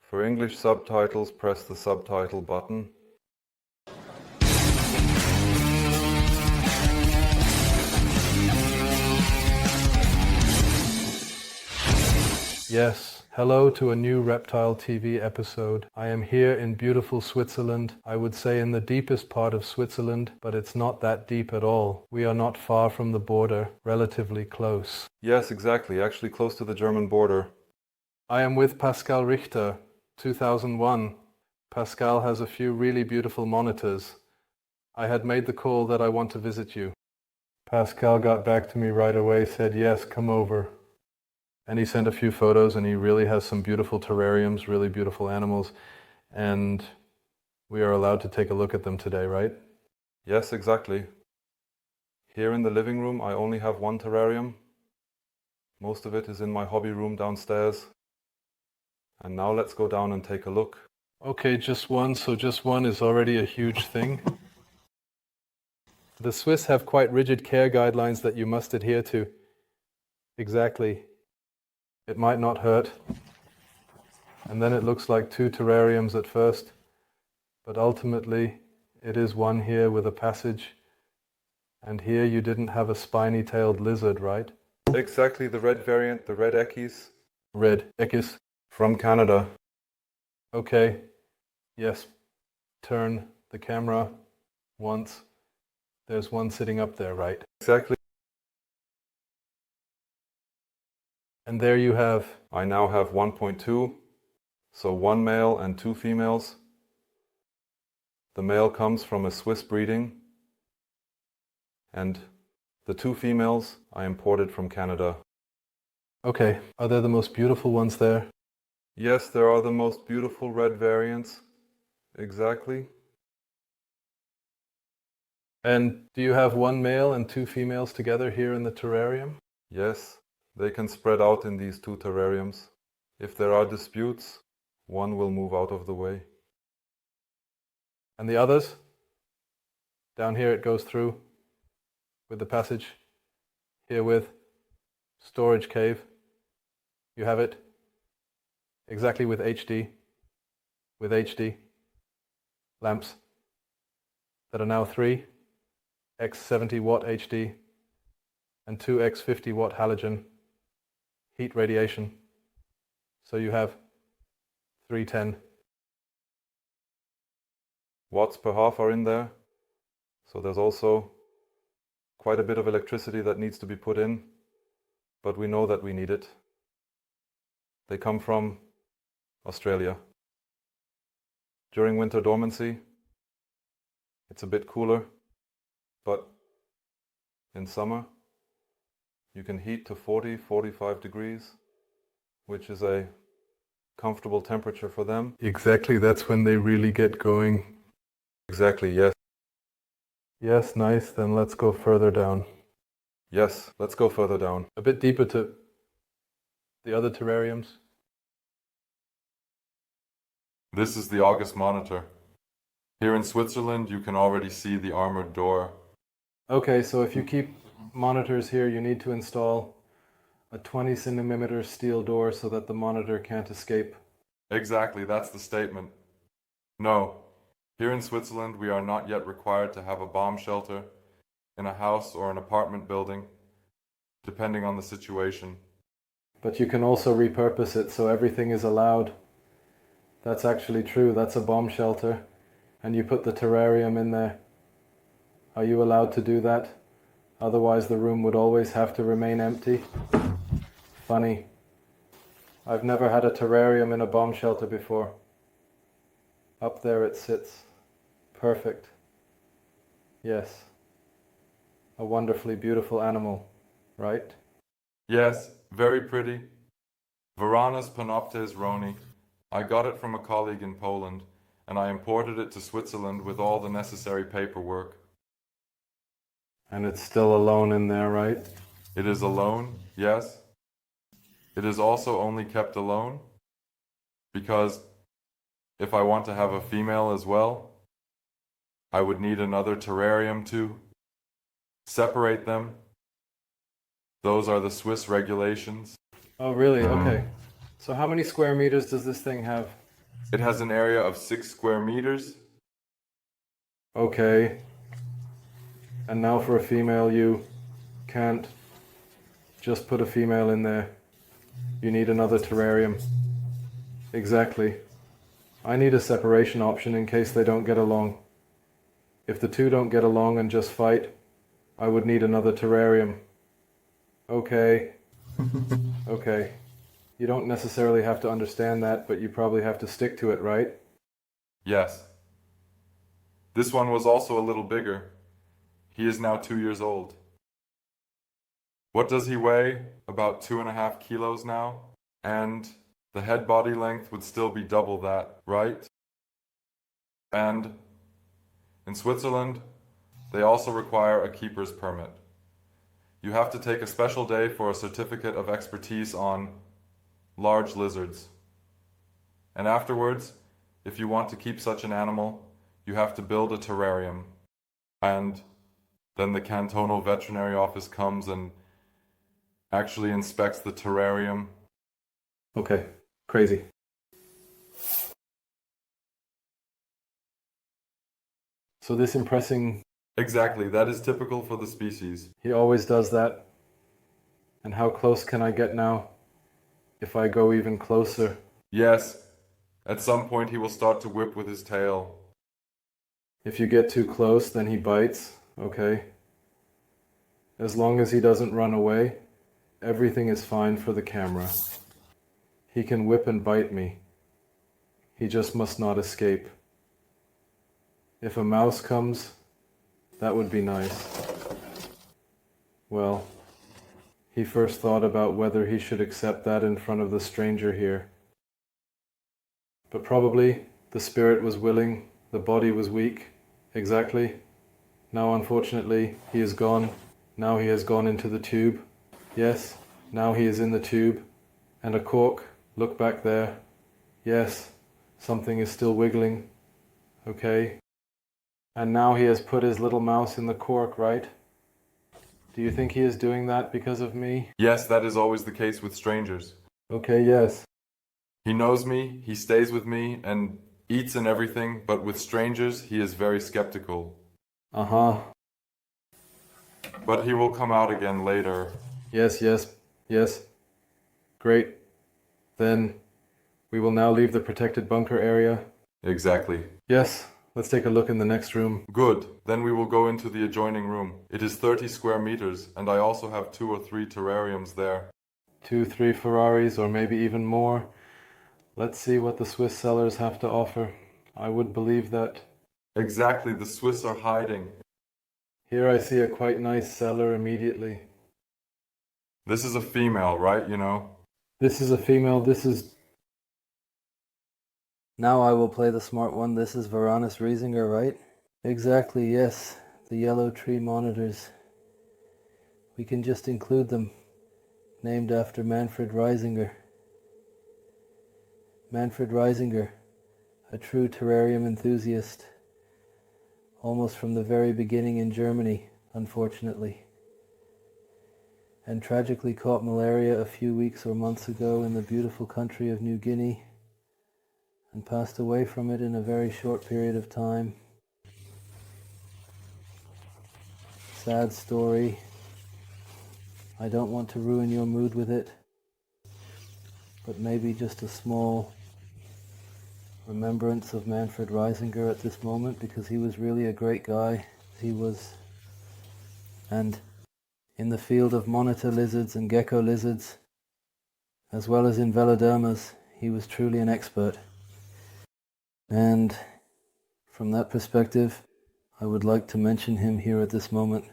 For English subtitles, press the subtitle button. Yes, hello to a new Reptile TV episode. I am here in beautiful Switzerland. I would say in the deepest part of Switzerland, but it's not that deep at all. We are not far from the border, relatively close. Yes, exactly, actually close to the German border. I am with Pascal Richter, 2001. Pascal has a few really beautiful monitors. I had made the call that I want to visit you. Pascal got back to me right away, said yes, come over. And he sent a few photos, and he really has some beautiful terrariums, really beautiful animals, and we are allowed to take a look at them today, right? Yes, exactly. Here in the living room I only have one terrarium. Most of it is in my hobby room downstairs. And now let's go down and take a look. Okay, just one, so just one is already a huge thing. The Swiss have quite rigid care guidelines that you must adhere to. Exactly. It might not hurt. And then it looks like two terrariums at first, but ultimately it is one here with a passage. And here you didn't have a spiny-tailed lizard, right? Exactly, the red variant, the red Ackies. Red Ackies. From Canada. Okay, yes, turn the camera once. There's one sitting up there, right? Exactly. And there you have... I now have 1.2, so one male and two females. The male comes from a Swiss breeding, and the two females I imported from Canada. Okay, are they the most beautiful ones there? Yes, there are the most beautiful red variants. Exactly. And do you have one male and two females together here in the terrarium? Yes, they can spread out in these two terrariums. If there are disputes, one will move out of the way. And the others? Down here it goes through with the passage. Here with storage cave. You have it. Exactly with HD lamps that are now 3 x 70 watt HD and 2 x 50 watt halogen heat radiation. So you have 310 watts per half are in there. So there's also quite a bit of electricity that needs to be put in, but we know that we need it. They come from Australia. During winter dormancy, it's a bit cooler, but in summer, you can heat to 40-45 degrees, which is a comfortable temperature for them. Exactly, that's when they really get going. Exactly, yes. Yes, nice, then let's go further down. Yes, let's go further down. A bit deeper to the other terrariums. This is the August monitor. Here in Switzerland, you can already see the armored door. Okay, so if you keep monitors here, you need to install a 20 centimeter steel door so that the monitor can't escape. Exactly, that's the statement. No, here in Switzerland, we are not yet required to have a bomb shelter in a house or an apartment building, depending on the situation. But you can also repurpose it so everything is allowed. That's actually true, that's a bomb shelter. And you put the terrarium in there. Are you allowed to do that? Otherwise the room would always have to remain empty. Funny. I've never had a terrarium in a bomb shelter before. Up there it sits. Perfect. Yes. A wonderfully beautiful animal, right? Yes, very pretty. Varanus panoptes roni. I got it from a colleague in Poland, and I imported it to Switzerland with all the necessary paperwork. And it's still alone in there, right? It is alone, yes. It is also only kept alone, because if I want to have a female as well, I would need another terrarium to separate them. Those are the Swiss regulations. Oh, really? Okay. So how many square meters does this thing have? It has an area of 6 square meters. Okay. And now for a female, you can't just put a female in there. You need another terrarium. Exactly. I need a separation option in case they don't get along. If the two don't get along and just fight, I would need another terrarium. Okay. Okay. You don't necessarily have to understand that, but you probably have to stick to it, right? Yes. This one was also a little bigger. He is now 2 years old. What does he weigh? About 2.5 kilos now. And the head body length would still be double that, right? And in Switzerland, they also require a keeper's permit. You have to take a special day for a certificate of expertise on large lizards. And afterwards, if you want to keep such an animal, you have to build a terrarium. And then the cantonal veterinary office comes and actually inspects the terrarium. Okay. Crazy. So this impressing... Exactly, that is typical for the species. He always does that. And how close can I get now? If I go even closer. Yes, at some point he will start to whip with his tail. If you get too close, then he bites. Okay. As long as he doesn't run away, everything is fine for the camera. He can whip and bite me. He just must not escape. If a mouse comes, that would be nice. Well, he first thought about whether he should accept that in front of the stranger here. But probably the spirit was willing, the body was weak. Exactly. Now unfortunately he is gone. Now he has gone into the tube. Yes, now he is in the tube. And a cork, look back there. Yes, something is still wiggling. Okay. And now he has put his little mouse in the cork, right? Do you think he is doing that because of me? Yes, that is always the case with strangers. Okay, yes. He knows me, he stays with me, and eats and everything, but with strangers he is very skeptical. Uh-huh. But he will come out again later. Yes, yes, yes. Great. Then we will now leave the protected bunker area. Exactly. Yes, let's take a look in the next room. Good. Then we will go into the adjoining room. It is 30 square meters, and I also have 2 or 3 terrariums there. 2, 3 Ferraris, or maybe even more. Let's see what the Swiss sellers have to offer. I would believe that. Exactly, the Swiss are hiding. Here I see a quite nice seller immediately. This is a female, right, you know? This is a female, this is... Now I will play the smart one. This is Varanus Reisinger, right? Exactly, yes. The yellow tree monitors. We can just include them. Named after Manfred Reisinger. Manfred Reisinger, a true terrarium enthusiast. Almost from the very beginning in Germany, unfortunately. And tragically caught malaria a few weeks or months ago in the beautiful country of New Guinea, and passed away from it in a very short period of time. Sad story. I don't want to ruin your mood with it, but maybe just a small remembrance of Manfred Reisinger at this moment, because he was really a great guy. He was, and in the field of monitor lizards and gecko lizards, as well as in velodermas, he was truly an expert. And from that perspective, I would like to mention him here at this moment.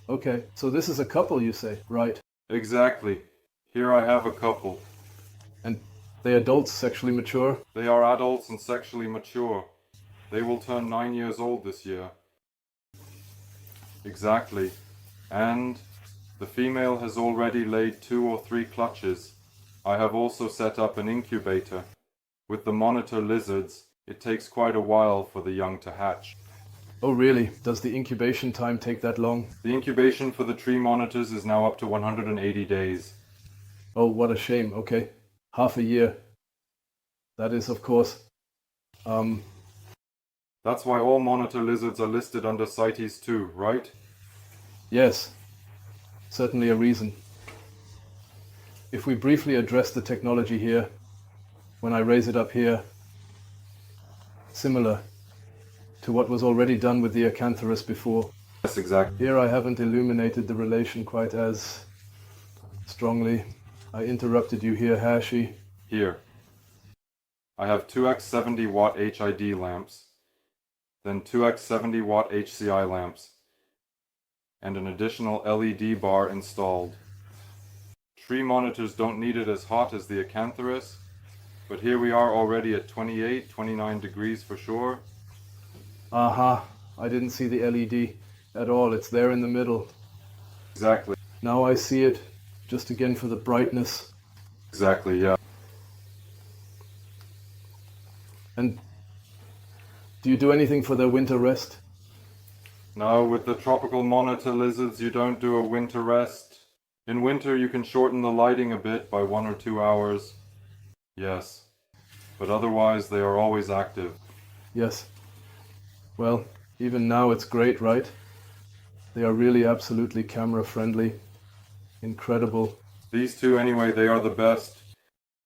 Okay, so this is a couple, you say, right? Exactly. Here I have a couple. And they adults, sexually mature? They are adults and sexually mature. They will turn 9 years old this year. Exactly. And the female has already laid 2 or 3 clutches. I have also set up an incubator. With the monitor lizards, it takes quite a while for the young to hatch. Oh really? Does the incubation time take that long? The incubation for the tree monitors is now up to 180 days. Oh, what a shame. Okay. Half a year. That is, of course. That's why all monitor lizards are listed under CITES 2, right? Yes. Certainly a reason. If we briefly address the technology here, when I raise it up here, similar to what was already done with the acanthurus before. Yes, exactly. Here I haven't illuminated the relation quite as strongly. I interrupted you here, Hershey. Here. I have 2x 70 watt HID lamps, then 2x 70 watt HCI lamps, and an additional LED bar installed. Tree monitors don't need it as hot as the acanthurus, but here we are already at 28, 29 degrees for sure. Aha, I didn't see the LED at all. It's there in the middle. Exactly. Now I see it, just again for the brightness. Exactly, yeah. And do you do anything for their winter rest? No, with the tropical monitor lizards you don't do a winter rest. In winter you can shorten the lighting a bit by 1 or 2 hours. Yes. But otherwise they are always active. Yes. Well, even now it's great, right? They are really absolutely camera friendly. Incredible. These two anyway, they are the best.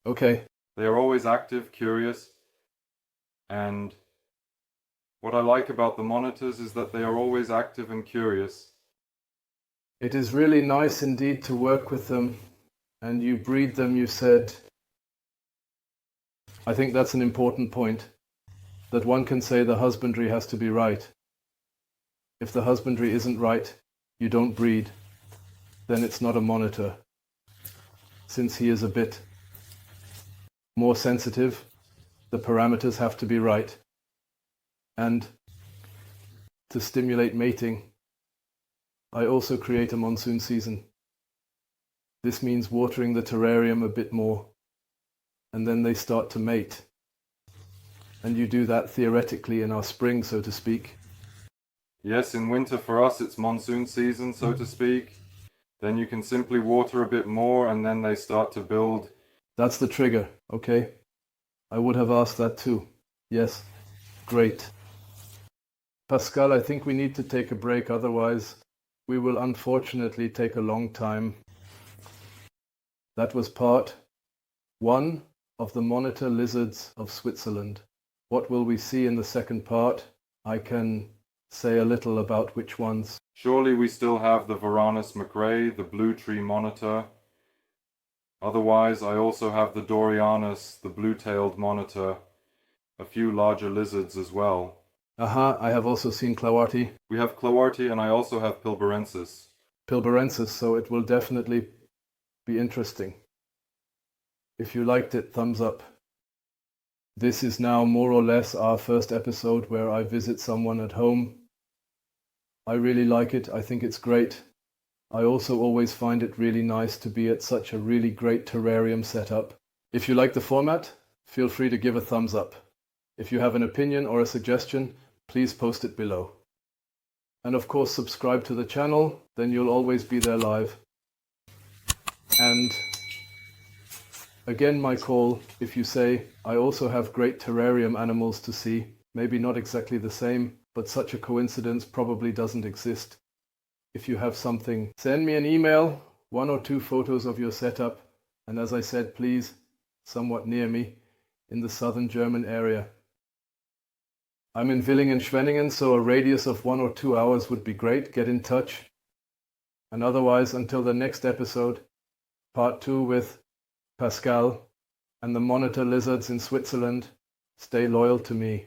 Okay. They are always active, curious. And what I like about the monitors is that they are always active and curious. It is really nice indeed to work with them. And you breed them, you said. I think that's an important point. That one can say the husbandry has to be right. If the husbandry isn't right, you don't breed. Then it's not a monitor. Since he is a bit more sensitive, the parameters have to be right. And to stimulate mating, I also create a monsoon season. This means watering the terrarium a bit more, and then they start to mate. And you do that theoretically in our spring, so to speak. Yes, in winter for us it's monsoon season, so to speak. Then you can simply water a bit more and then they start to build. That's the trigger, okay? I would have asked that too. Yes, great. Pascal, I think we need to take a break, otherwise we will unfortunately take a long time. That was part 1 of the monitor lizards of Switzerland. What will we see in the second part? I can say a little about which ones. Surely we still have the Varanus McRae, the blue tree monitor. Otherwise, I also have the Dorianus, the blue-tailed monitor, a few larger lizards as well. Aha, I have also seen Clawarti. We have Clawarti and I also have Pilbarensis. Pilbarensis, so it will definitely be interesting. If you liked it, thumbs up. This is now more or less our first episode where I visit someone at home. I really like it. I think it's great. I also always find it really nice to be at such a really great terrarium setup. If you like the format, feel free to give a thumbs up. If you have an opinion or a suggestion, please post it below. And of course, subscribe to the channel, then you'll always be there live. And again, my call, if you say, I also have great terrarium animals to see, maybe not exactly the same, but such a coincidence probably doesn't exist. If you have something, send me an email, 1 or 2 photos of your setup, and as I said, please, somewhat near me, in the southern German area. I'm in Villingen-Schwenningen, so a radius of 1 or 2 hours would be great. Get in touch. And otherwise, until the next episode, part 2 with Pascal and the monitor lizards in Switzerland, stay loyal to me.